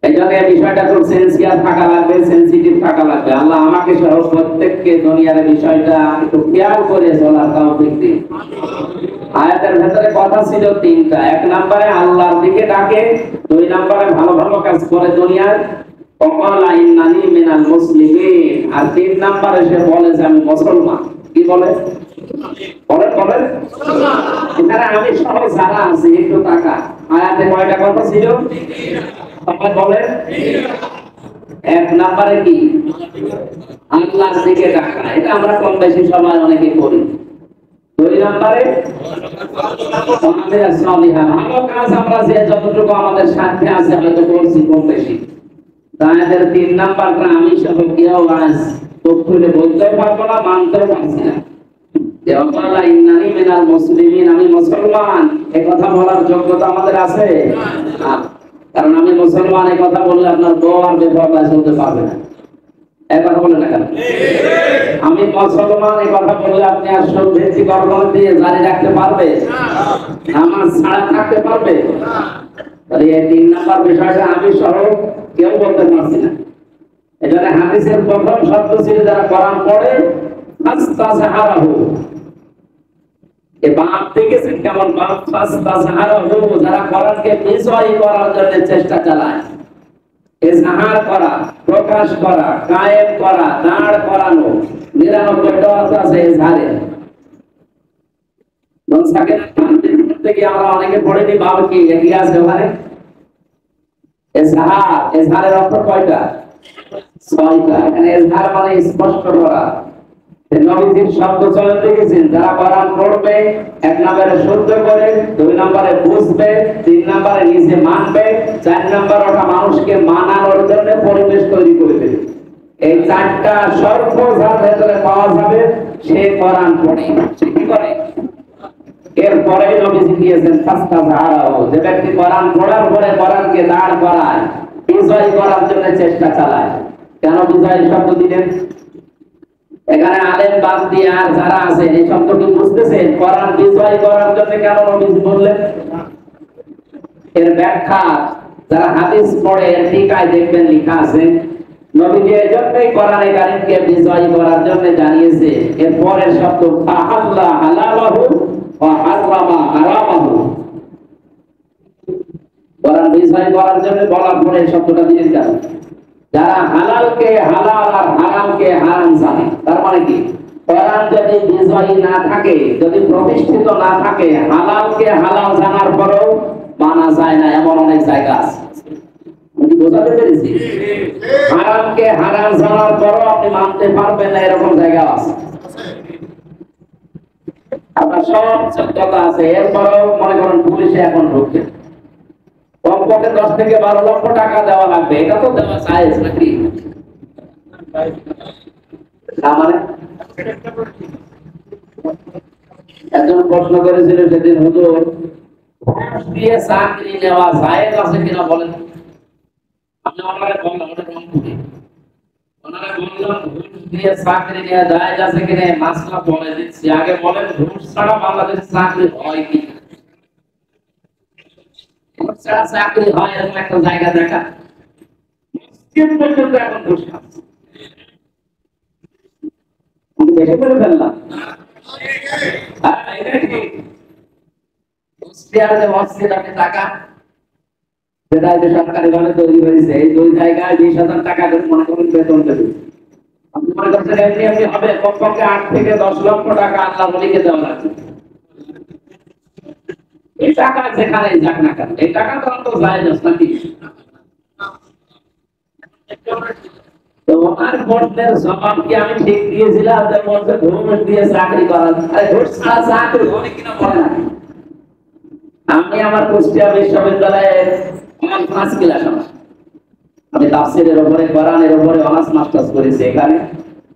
Speaker 1: এই জন্য এই বিষয়টা খুব সেন্সিটিভ থাকা লাগবে, সেন্সিটিভ থাকা লাগবে। আল্লাহ আমাকে সহ প্রত্যেককে দুনিয়ার বিষয়টা একটু খেয়াল করে চলার তৌফিক দিন। আয়াতের ভেতরে কথা ছিল 3টা। 1 নম্বরে আল্লাহর দিকে ডাকে, 2 নম্বরে ভালো ভালো কাজ করে দুনিয়ার ওয়াকালা ইন্নানি মিনাল মুসলিমিন, আর 3 নম্বরে সে বলে যে আমি মুসলমান। কি বলে? বলে মুসলমান। এখানে আমি সহ যারা আছি একটু টাকা আয়াতে কয়টা কথা ছিল? সবাই বলে 1 নম্বরে কি আল্লাহর দিকে ডাকা, এটা আমরা কম বেশি সবাই অনেকে করি। 2 নম্বরে ভালো কাজ আমরা যে যতটুকু আমাদের সাথে আছে হয়তো করছি কম বেশি। তাদের 3 নাম্বারটা আমি সব কেউ আজ চোখ খুলে বলতে পারবো না, মানতে পারছি না যে ওয়াকালা ইন্নানি মিনাল মুসলিমিন, আমি মুসলমান এই কথা বলার যোগ্যতা আমাদের আছে না। কারণ আমি মুসলমান এই কথা বললে আপনার বউ আর বেপরদা শুনতে পারবে না। একবার বলে না কেন? আমি মুসলমান এই কথা বললে আপনি আর সব ভিত্তি কর্ম দিয়ে জারি রাখতে পারবে? নামাজ ছাড়া থাকতে পারবে? তাহলে এই 3 নাম্বার বিষয়টা আমি সহ কেউ বলতে পারছি না। এখানে হাদিসের প্রথম শব্দ ছিল যারা কোরআন পড়ে ফাস্তাযহারাহু, এই বাপ দেখেছেন কেমন বাপ? ফাস্তাযহারাহু, যারা কোরআনকে বিজয়ী করার জন্য চেষ্টা চালায়। ইজহার করা, প্রকাশ করা, কায়েম করা, দাঁড় করানো, 99টা অর্থ আছে ইজহারে। সাকেত থেকে আমরা অনেকে পড়েনি বাপ কি এগিয়ে আছে ওখানে ইজহার। ইজহারের অর্থ কয়টা? 6টা। এখানে ইজহার মানে স্পষ্ট করা। নবীজির শব্দ চয়ন দেখেছেন, যারা কোরআন পড়বে 1 নম্বরে শুদ্ধ করে, 2 নম্বরে বুঝবে, 3 নম্বরে নিজে মানবে, 4 নম্বর ওটা মানুষকে মানানোর জন্য পরিবেশ তৈরি করে দেবে। এই 4টা শর্ত যার ভেতরে পাওয়া যাবে সে কোরআন পড়ে। সে কি করে? এরপরে নবীজি দিয়েছেন ফাস্তাযহারাহু, যে ব্যক্তি কোরআন পড়ার পরে কোরআনকে দাঁড় করায়, বিজয় করার জন্য চেষ্টা চালায়। কেন বিজয় শব্দ দিলেন? এখানে আলেম বাদ দিয়ে আর যারা আছে এই শব্দটি বুঝতেছেন কোরআন বিজয় করার জন্য কেন নবীজি বললেন? এর ব্যাখ্যা যারা হাদিস পড়ে এর টিকায় দেখবেন লেখা আছে নবীজি এজন্যই কোরআনে কারীমকে বিজয় করার জন্য জানিয়েছে। এর পরের শব্দ ফাহাল্লা হালালাহু ওয়া হারামা হারামাহু, কোরআন বিজয় করার জন্য বলার পরে শব্দটা দিলেন কেন? যারা হালালকে হালাল আর হারামকে হারাম জানে, তার মানে কি কোরআন যদি বিজয়ী না থাকে, যদি প্রতিষ্ঠিত না থাকে, হালালকে হালাল জানার পরেও মানা যায় না এমন অনেক জায়গা আছে। আমি বোঝাতে পেরেছি? হারামকে হারাম জানার পরও আপনি মানতে পারবেন না, এরকম জায়গা আছে। আপনার সব সত্যতা আছে, এরপরেও মনে করেন পুলিশে এখন ঢুকছে, কমপক্ষে 10 থেকে 12 লক্ষ টাকা দেওয়া লাগবে, এটা তো দেওয়া চাইজ নাকি না? মানে একজন প্রশ্ন করেছিল সেদিন, হুজুর ঘুষ দিয়ে চাকরি নেওয়া জায়েজ আছে কিনা বলেন। আমি ওনারে বললাম, ওটা রং করি, ওনারে বললাম ঘুষ দিয়ে চাকরি নেওয়া জায়েজ আছে কিনা মাসলা বলে দিচ্ছি, আগে বলেন ঘুষ ছাড়া বাংলাদেশে চাকরি হয় কি? ঘুষ ছাড়া চাকরি হয় এরকম একটা জায়গা দেখা, মুসলিম পর্যন্ত এখন ঘুষ খাচ্ছে। আমি দেখে করে ফেললাম, এটা ঠিক। কুষ্টিয়ার যে মসজিদ আপনি টাকা যেটা সরকারি ভাবে তৈরি হয়েছে, এই 2 জায়গায় 20,000 টাকা করে মনে করেন বেতন দেবে। আপনি মনে করছেন এমনি এমনি হবে? কমপক্ষে 8 থেকে 10 লক্ষ টাকা আল্লাহ বলিকে দেওয়া লাগবে। এই টাকা যেখানে যাক না কেন, এই টাকা তো অন্ত জায়েজ আছে নাকি? তো ওনার প্রশ্নের জবাব কি আমি ঠিক দিয়েছিলাম? যে বলছে ঘুষ দিয়ে চাকরি করা, আরে ঘুষ ছাড়া চাকরি হয় কিনা বলে না। আমি আমার কুষ্টিয়া বিশ্ববিদ্যালয়ে আমার 5 ক্লাস, আমি তাফসীরের উপরে, কোরআনের উপরে অনার্স মাস্টার্স করেছি এখানে।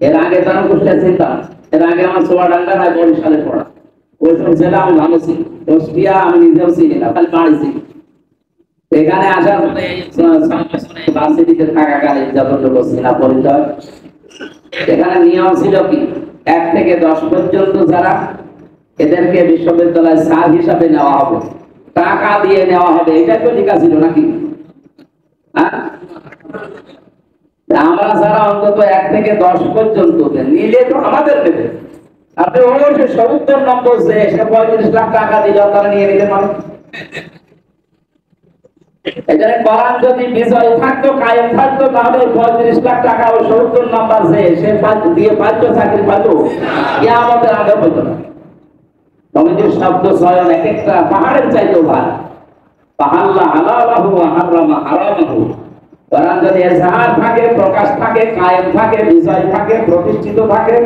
Speaker 1: এর আগে তো আমি কুষ্টিয়া ছিলাম, এর আগে আমার চুয়াডাঙ্গা আর বরিশালে পড়া। ওই সব জেলা আমি ভালো ছিলাম, কুষ্টিয়া আমি নিজেও চিনি না, খালি বাড়িছি। এখানে আসার পরে ভার্সিটিতে থাকাকালে যতটুকু চিনা পরিচয়, এখানে নিয়ম ছিল কি 1 থেকে 10 পর্যন্ত যারা, এদেরকে বিশ্ববিদ্যালয়ের স্যার হিসাবে নেওয়া হবে, টাকা দিয়ে নেওয়া হবে। এটা তো লেখা ছিল নাকি? আমরা যারা অন্তত 1 থেকে 10 পর্যন্ত নিলে তো আমাদের দেবে। আপনি অবশ্যই 70 নম্বর যে 35 লাখ টাকা দিলে তারা নিয়ে নিতে পারে। এখানে কোরআন যদি বিজয় থাকতো, কায়েম থাকতো, তাহলে 35 লাখ টাকা ও 70 নম্বর যে সে দিয়ে পাইতো, চাকরি পাইতো, কিয়ামতের আগে হইতো না। সমিতির শব্দ চয়ন এক একটা পাহাড়ের চাইতেও ভালো। পাহাল্লা হালালাহু ওয়া হারামা হারামাহু। কোরআন যদি এজাহার থাকে, প্রকাশ থাকে, কায়েম থাকে, বিজয় থাকে, প্রতিষ্ঠিত থাকে,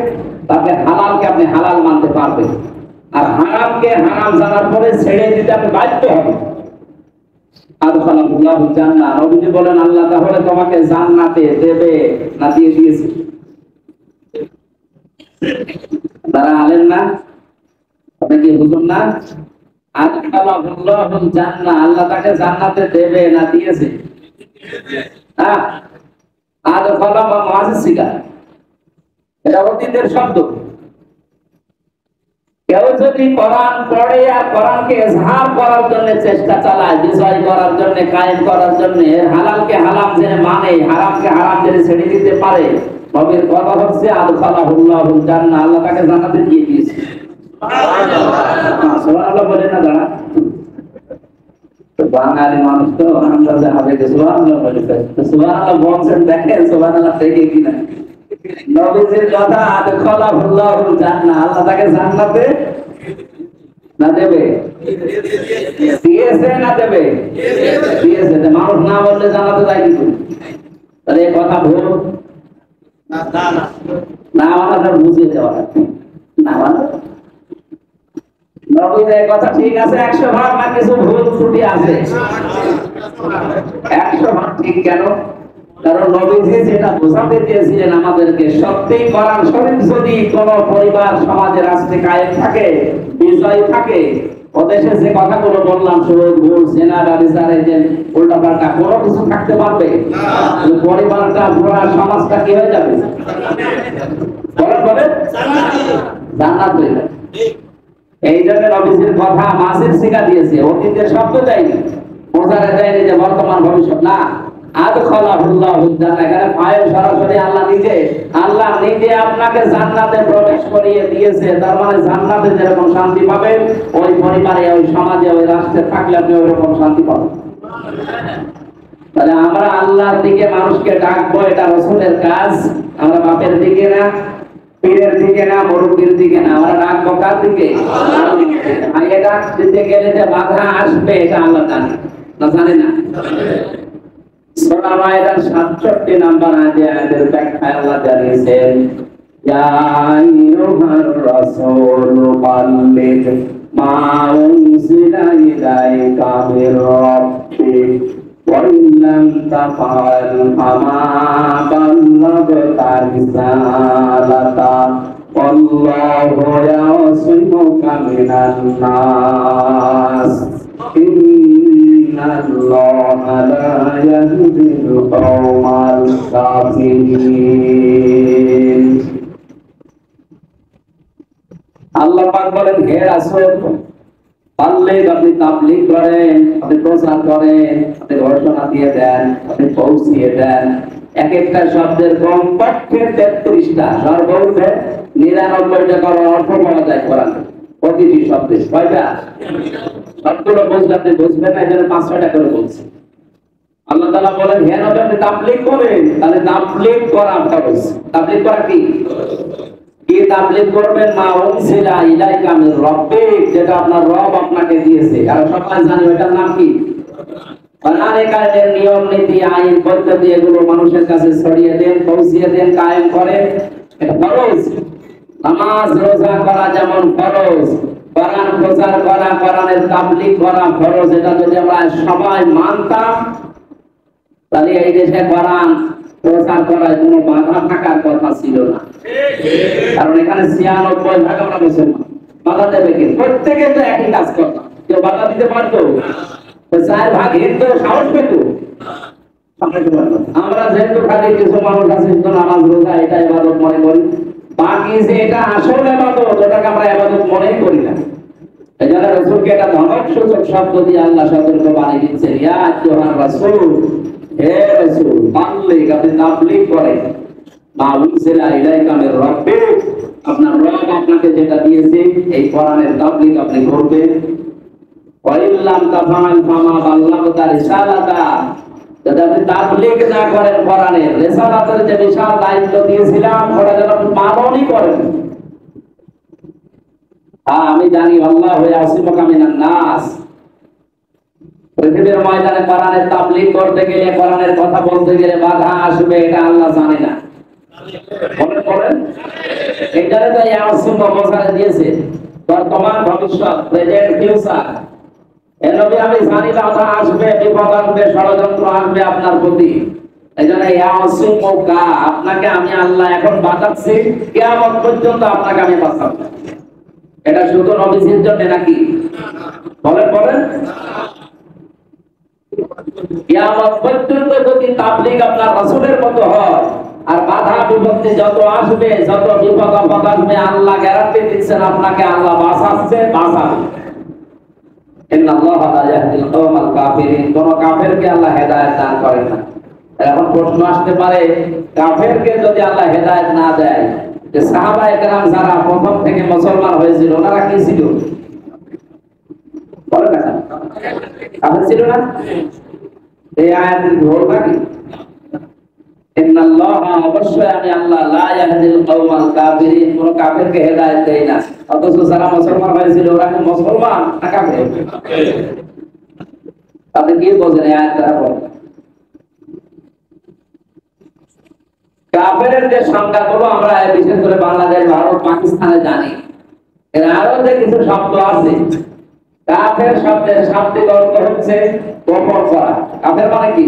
Speaker 1: তাহলে হালালকে আপনি হালাল মানতে পারবেন, আর হারামকে হারাম জানার পরে ছেড়ে দিতে আপনি বাধ্য হবেন। আদখালাহুল্লাহু জান্নাহ, নবীজি বলেন আল্লাহ তাহলে তোমাকে জান্নাতে দেবে না দিয়ে দিয়েছে? তারা আলেন না, আপনি কি হুজুর না? আদখালাহুল্লাহু জান্নাহ, আল্লাহ তাকে জান্নাতে দেবে না দিয়েছে? হ্যাঁ, আদখালা বা মুআসসিকা, এটা অতীতের শব্দ। কেউ যদি কোরআন পড়ে আর কোরআনকে ইজহার করার জন্য চেষ্টা চালায়, বিজয় করার জন্য, কায়েম করার জন্য, হালালকে হালাল জেনে মানে, হারামকে হারাম জেনে ছেড়ে দিতে পারে, নবীর কথা হচ্ছে আদখালাহুল্লাহু জান্নাহ, আল্লাহ তাকে জান্নাতে দিয়ে দিয়েছে। সুবহানাল্লাহ বলে না দাঁড়া, বাঙালি মানুষ তো আমরা যে আবেগে সুবহানাল্লাহ বলে, সুবহানাল্লাহ বলছেন, দেখেন সুবহানাল্লাহ থেকে কিনা। নবীজির কথা আদখালাহুল্লাহু জান্নাহ, আল্লাহ তাকে জান্নাতে না দেবে? দিয়েছে না দেবে? দিয়েছে। মানুষ না বললে জান্নাতে যায় কি করে? তাহলে এই কথা ভুল না, আমাদের বুঝিয়ে দেওয়া না, মানে নবীজির কথা ঠিক আছে 100 ভাগ, না কিছু ভুল ত্রুটি আছে? 100 ভাগ ঠিক। কেন? কারণ নবীজি যেটা বোঝাতে চেয়েছিলেন আমাদেরকে, সত্যিই কোরআন শরীফ যদি কোন পরিবার, সমাজে, রাষ্ট্রে কায়েম থাকে, বিজয় থাকে, ওদেশে যে কথাগুলো বললাম, সুদ, ঘুষ, জেনা, ব্যভিচার, এই যে উল্টাপাল্টা কোনো কিছু থাকতে পারবে? পরিবারটা, পুরো সমাজটা কি হয়ে যাবে? জান্নাত হয়ে যাবে। এই জন্য নবীজির কথা মাসির শিক্ষা দিয়েছে, অতীতের শব্দ চাইনি, বোঝাতে চাইনি যে বর্তমান ভবিষ্যৎ না। আদখালাহুল্লাহু জান্নাহ, এখানে ফাইল সরাসরি আল্লাহ নিজে আপনাকে জান্নাতে প্রবেশ করিয়ে দিয়েছে। তার মানে জান্নাতে যেরকম শান্তি পাবেন, ওই পরিবারে, ওই সমাজে, ওই রাষ্ট্রে থাকলে আপনি ওইরকম শান্তি পাবেন। তাহলে আমরা আল্লাহর দিকে মানুষকে ডাকবো, এটা রাসূলের কাজ। আমরা বাপের দিকে না, পীরের দিকে না, মুরব্বির দিকে না, আমরা ডাকবো কার দিকে? আগে ডাক দিতে গেলে যে বাধা আসবে, এটা আল্লাহ জানে না, জানে না? সূরা মায়েদার 67 নম্বর আয়াতের ব্যাখ্যায় আল্লাহ জানিয়েছেন, ইয়া আইয়ুহার রাসূলু বাল্লিগ মা উনজিলা ইলাইকা মির রাব্বিক ওয়া ইন লাম তাফআল ফামা বাল্লাগতা রিসালাতা ওয়াল্লাহু ইয়াসিমুকা মিনান নাস ইন্নাল্লাহা লা ইয়াহদিল কওমাল কাফিরিন। আল্লাহ পাক বলেন, হে রাসূল, পারলে আপনি তাবলীগ করেন, আপনি প্রচার করেন, আপনি ঘোষণা দিয়ে দেন, আপনি পৌঁছিয়ে দেন। এক একটা শব্দের কমপক্ষে 33টা, সর্বোচ্চ 99টা করে অর্থ পাওয়া যায় কোরআনে। প্রতিটি শব্দে কয়টা? সবগুলো বুঝলে আপনি বুঝবেন না, এজন্য 5-6টা করে বলছি। আল্লাহ তাআলা বলেন, হে নবী আপনি তাবলীগ করেন, তাহলে তাবলীগ করা ফরজ। তাবলীগ করা কি? কি তাবলীগ করবেন? মা উনজিলা ইলাইকা মির রাব্বিক, যেটা আপনার রব আপনাকে দিয়েছে। আর সবাই জানে এটার নাম কি? কোরআনে কারিমের নিয়ম নীতি আইন পদ্ধতি এগুলো মানুষের কাছে ছড়িয়ে দেন, পৌঁছিয়ে দেন, কায়েম করেন। এটা ফরজ। নামাজ রোজা করা যেমন ফরজ, কোরআন প্রচার করা, কোরআনের তাবলীগ করা ফরজ। এটা যদি আমরা সবাই মানতাম, তাহলে এই দেশে কোরআন প্রচার করার কোনো বাধা থাকার কথা ছিল না। কারণ এখানে 96% আমরা মুসলমান। বাধা দেবে কি? প্রত্যেকে তো একই কাজ করতাম, কেউ বাধা দিতে পারতো? 4 ভাগ হিন্দু সাহস পেত? আমরা যেহেতু খালি কিছু মানুষ আছে নামাজ রোজা এটা ইবাদত মনে করি, বাকি যে এটা আসল ইবাদত ওটাকে আমরা ইবাদত মনেই করি না। এজন্য রাসূলকে এটা ধমক সূচক শব্দ দিয়ে আল্লাহ সতর্ক বাণী দিচ্ছেন, ইয়া আইয়ুহার রাসূল, হে রাসূল, বাল্লিগ আপনি তাবলীগ করেন, মা উনজিলা ইলাইকা মির রাব্বিক, আপনার রব আপনাকে যেটা দিয়েছে এই কোরআনের তাবলীগ আপনি করবেন। ওয়া ইল্লাম তাফআল ফামা বাল্লাগতা রিসালাতা, যদি আপনি তাবলীগ না করেন কোরআনের রিসালাতের যে বিশাল দায়িত্ব দিয়েছিলাম ওটা যেন আপনি পালনই করেন। আমি জানি আল্লাহু ইয়াসিমুকা মিনান নাস, পৃথিবীর ময়দানে কোরআনের তাবলীগ করতে গেলে, কোরআনের কথা বলতে গেলে বাধা আসবে, এটা আল্লাহ জানে না? মনে করেন এটারে তো ইয়াসিম মহাসারে দিয়েছে, বর্তমান ভবিষ্যৎ, প্রেজেন্ট ফিউচার। এই নবী আমি জানি বাধা আসবে, বিপদ আসবে, ষড়যন্ত্র আসবে আপনার প্রতি। এজন্য ইয়াসিম মৌকা, আপনাকে আমি আল্লাহ এখন বাঁচাচ্ছি, কিয়ামত পর্যন্ত আপনাকে আমি বাঁচাবো। এটা শুধু নবীর জন্য নাকি? বলেন বলেন। কিয়ামত পর্যন্ত যদি তাবলীগ আপনার রাসূলের মতো হয়, আর বাধা বিপত্তি যত আসবে, যত বিপদ আপদ আসবে, আল্লাহ গ্যারান্টি দিচ্ছেন আপনাকে আল্লাহ বাঁচাচ্ছে, বাঁচাবে। ইন্নাল্লাহা লা ইয়াহদিল কওমাল কাফিরিন, কোন কাফেরকে আল্লাহ হেদায়েত দান করেন না। এখন প্রশ্ন আসতে পারে, কাফেরকে যদি আল্লাহ হেদায়েত না দেয়, যে সাহাবায়ে কেরাম যারা প্রথম থেকে মুসলমান হয়েছিল ওনারা কি ছিল? বলেন না, কাফের ছিল না? এই আয়াতের ভুল নাকি? ইন্নাল্লাহা, অবশ্যই আমি আল্লাহ, লা ইয়াহদিল কওমাল কাফিরিন, কোন কাফেরকে হেদায়েত দেই না। অথচ যারা মুসলমান হয়েছিল ওরা কি মুসলমান না কাফের? আপনি কি বলছেন এই আয়াত দ্বারা? বলেন কাফেরের যে সংজ্ঞাগুলো আমরা বিশেষ করে বাংলাদেশ, ভারত, পাকিস্তানে জানি, এর আরো যে কিছু শব্দ আছে। কাফের শব্দের শাব্দিক অর্থ হচ্ছে গোপন করা। কাফের মানে কি?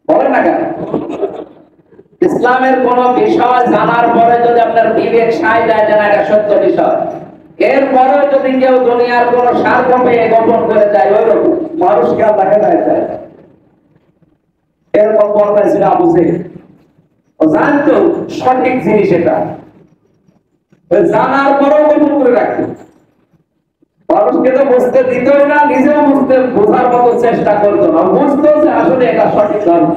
Speaker 1: বলেন না কেন? ইসলামের কোন বিষয় জানার পরে যদি আপনার বিবেক সায় দেয় যে না এটা সত্য বিষয়, এরপরেও যদি কেউ দুনিয়ার কোন স্বার্থ পেয়ে গোপন করে যায়, ওই রকম মানুষকে আল্লাহ হেদায়েত দেয়। এরকম বলতে ছিল আবু জেহেল, ও জানতো সঠিক জিনিস এটা, জানার পরেও গোপন করে রাখতো। মানুষকে তো বুঝতে দিতই না, নিজেও বুঝতে বোঝার মতো চেষ্টা করতো না, বুঝতো যে আসলে এটা সঠিক ধর্ম।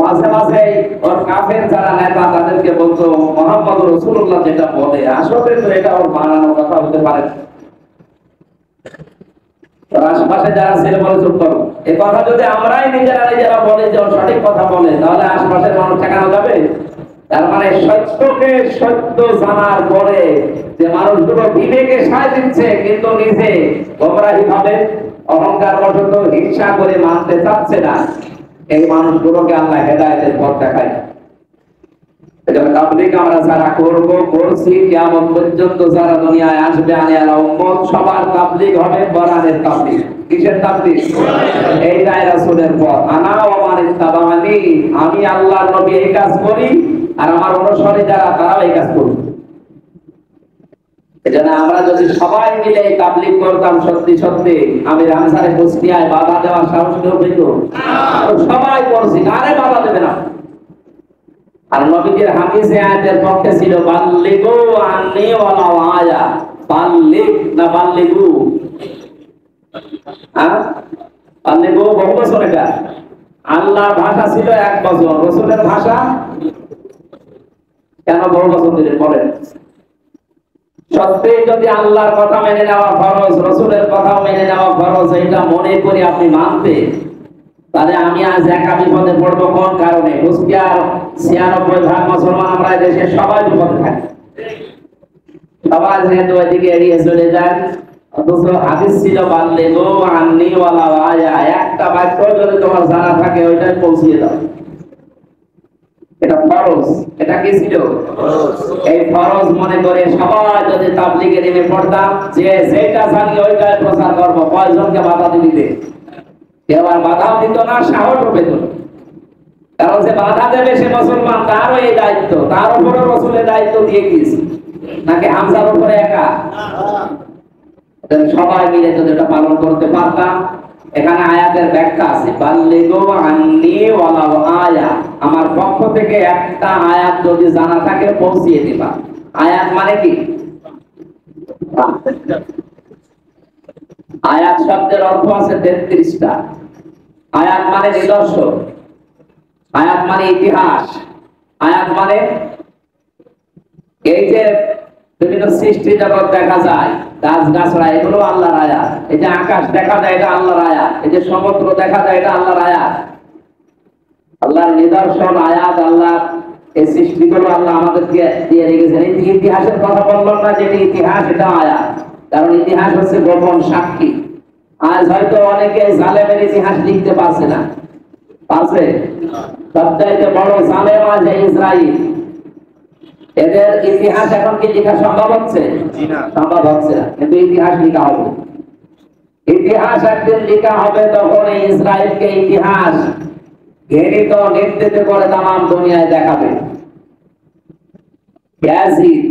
Speaker 1: মাঝে মাঝে ওর কাফের যারা নেতা তাদেরকে বলতো মুহাম্মদ রাসূলুল্লাহ যেটা বলে আসলে তো এটা ওর বানানো কথা হতে পারে। আশপাশে যারা ছিল বলে চুপ করো, এই কথা যদি আমরাই নিজেরা বলে যে সঠিক কথা বলে, তাহলে আশপাশের মানুষ ঠেকানো যাবে? তার মানে সত্যকে সত্য জানার পরে যে মানুষগুলো বিবেকে সায় দিচ্ছে কিন্তু নিজে গোমরাহি ভাবে অহংকার বশত হিংসা করে মানতে চাচ্ছে না, এই মানুষগুলোকে আল্লাহ হেদায়েতের পথ দেখায়। এজন্য তাবলীগ আমরা যারা করব করছি কিয়ামত পর্যন্ত যারা দুনিয়ায় আসবে আনে আলা উম্মত সবার তাবলীগ হবে কোরআনের তাবলীগ। কিসের তাবলীগ? এইটাই রাসূলের পথ। আনা ওয়া মান ইত্তাবানি, আমি আল্লাহর নবী এই কাজ করি আর আমার অনুসারী যারা তারাও এই কাজ করবে। এজন্য আমরা যদি সবাই মিলে এই তাবলীগ করতাম সত্যি সত্যি, আমি রামসারে কুষ্টিয়ায় বাধা দেওয়ার সাহস কেউ পেত না। সবাই করছি, আরে বাধা দেবে না। আর নবীজির হাদিসে আয়াতের পক্ষে ছিল বাল্লিগু আন্নি ওয়ালাউ আয়া। বাল্লিগ না বাল্লিগু? হ্যাঁ, বাল্লিগু বহু বছর। এটা আল্লাহর ভাষা ছিল 1 বছর, রাসূলের ভাষা কেন বহু বছর দিলেন বলেন? সত্যি যদি আল্লাহর কথা মেনে নেওয়া ফরজ, রাসূলের কথা মেনে নেওয়া ফরজ, এটা মনে করি আপনি মানতে, তাহলে আমি আজ একা বিপদে পড়বো কোন কারণে? কুষ্টিয়ার 96% মুসলমান আমরা দেশে সবাই বিপদে থাকি। সবাই যেহেতু ওইদিকে এড়িয়ে চলে যায়, অথচ হাদিস ছিল বাল্লিগু আন্নি ওয়ালাউ আয়া। একটা বাক্য যদি তোমার জানা থাকে ওইটাই পৌঁছিয়ে দাও, এটা ফরজ। এটা কি ছিল? ফরজ। এই ফরজ মনে করে সবাই যদি তাবলীগে নেমে পড়তাম, যে যেটা জানি ওইটাই প্রচার করবো, কয়জনকে বাধা দিবে? কেউ আর বাধাও দিত না, সাহসও পেত না। কারণ যে বাধা দেবে সে মুসলমান, তারও এই দায়িত্ব, তার উপরে রাসূলের দায়িত্ব দিয়ে গিয়েছে, নাকি হামজার উপরে একা? সবাই মিলে যদি এটা পালন করতে পারতাম। এখানে আয়াতের ব্যাখ্যা আছে, বাল্লিগু আন্নি ওয়ালাউ আয়া। আমার পক্ষ থেকে একটা আয়াত যদি জানা থাকে পৌঁছিয়ে দিবা। আয়াত মানে কি? আয়াত শব্দের অর্থ আছে 33টা। আয়াত মানে নিদর্শন, আয়াত মানে ইতিহাস, আয়াত মানে এই যে বিভিন্ন সৃষ্টি জগৎ দেখা যায়, গাছ গাছড়া, এগুলো আল্লাহর আয়াত। এই যে আকাশ দেখা যায়, এটা আল্লাহর আয়াত। এই যে সমুদ্র দেখা যায়, এটা আল্লাহর আয়াত। আল্লাহর নিদর্শন, আয়াত। আল্লাহ এই সৃষ্টিগুলো আল্লাহ আমাদেরকে দিয়ে রেখেছেন। এই ইতিহাসের কথা বললাম না, যেটি ইতিহাস এটা আয়াত, কারণ ইতিহাস হচ্ছে গোপন সাক্ষী। আজ হয়তো অনেকে জালেমের ইতিহাস লিখতে পারছে না, পারছে? সবচাইতে বড় জালেম আজ ইসরাইল। এদের ইতিহাস এখন কি লেখা সম্ভব হচ্ছে? সম্ভব হচ্ছে না, কিন্তু ইতিহাস লেখা হবে। ইতিহাস একদিন লেখা হবে, তখন এই ইসরায়েলকে ইতিহাস ঘৃণিত নির্দিত করে তামাম দুনিয়ায় দেখাবে। ইয়াজিদ,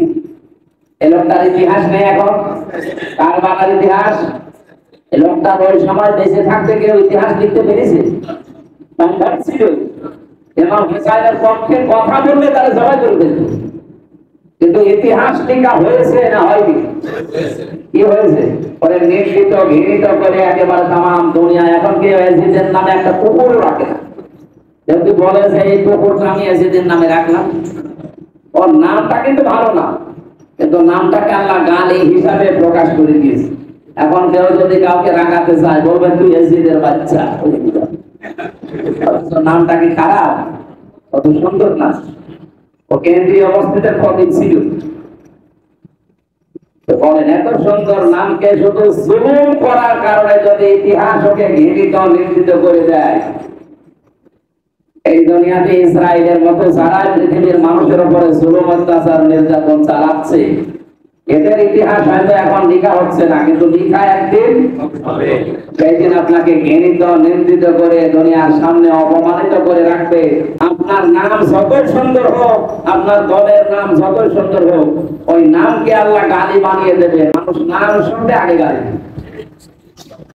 Speaker 1: এই লোকটার ইতিহাস নেই এখন। কারবালার ইতিহাস, এই লোকটা ওই সময় দেশে থাকতে কেউ ইতিহাস লিখতে পেরেছে? সম্ভব ছিল? ইমাম হুসাইনের পক্ষে কথা বললে তারা জবাই করে দিত। কিন্তু ইতিহাস লেখা হয়েছে না হয়নি? কি হয়েছে? পরে নির্দিত ঘৃণিত করে একেবারে তামাম দুনিয়া। এখন কি ইয়াজিদের নামে একটা কুকুর রাখে না, যদি বলে যে এই কুকুরটা আমি ইয়াজিদের নামে রাখলাম। ওর নামটা কিন্তু ভালো না, কিন্তু নামটাকে আল্লাহ গালি হিসাবে প্রকাশ করে দিয়েছে। এখন কেউ যদি কাউকে রাগাতে চায়, বলবেন তুই ইয়াজিদের বাচ্চা। নামটা কি খারাপ? কত সুন্দর না! ও কেন্দ্রীয় অবস্থিত খতিব ছিল। বলেন, এত সুন্দর নামকে শুধু জুলুম করার কারণে যদি ইতিহাস ওকে ঘৃণিত নিন্দিত করে দেয়, এই দুনিয়াতে ইসরায়েলের মতো যারা পৃথিবীর মানুষের উপরে জুলুম অত্যাচার নির্যাতন চালাচ্ছে, এদের ইতিহাস হয়তো এখন লেখা হচ্ছে না, কিন্তু লেখা একদিন হবে। সেই দিন আপনাকে ঘৃণিত নিন্দিত করে দুনিয়ার সামনে অপমানিত করে রাখবে। আপনার নাম যতই সুন্দর হোক, আপনার দলের নাম যতই সুন্দর হোক, ওই নামকে আল্লাহ গালি বানিয়ে দেবে। মানুষ নাম শুনতে আগে গালি।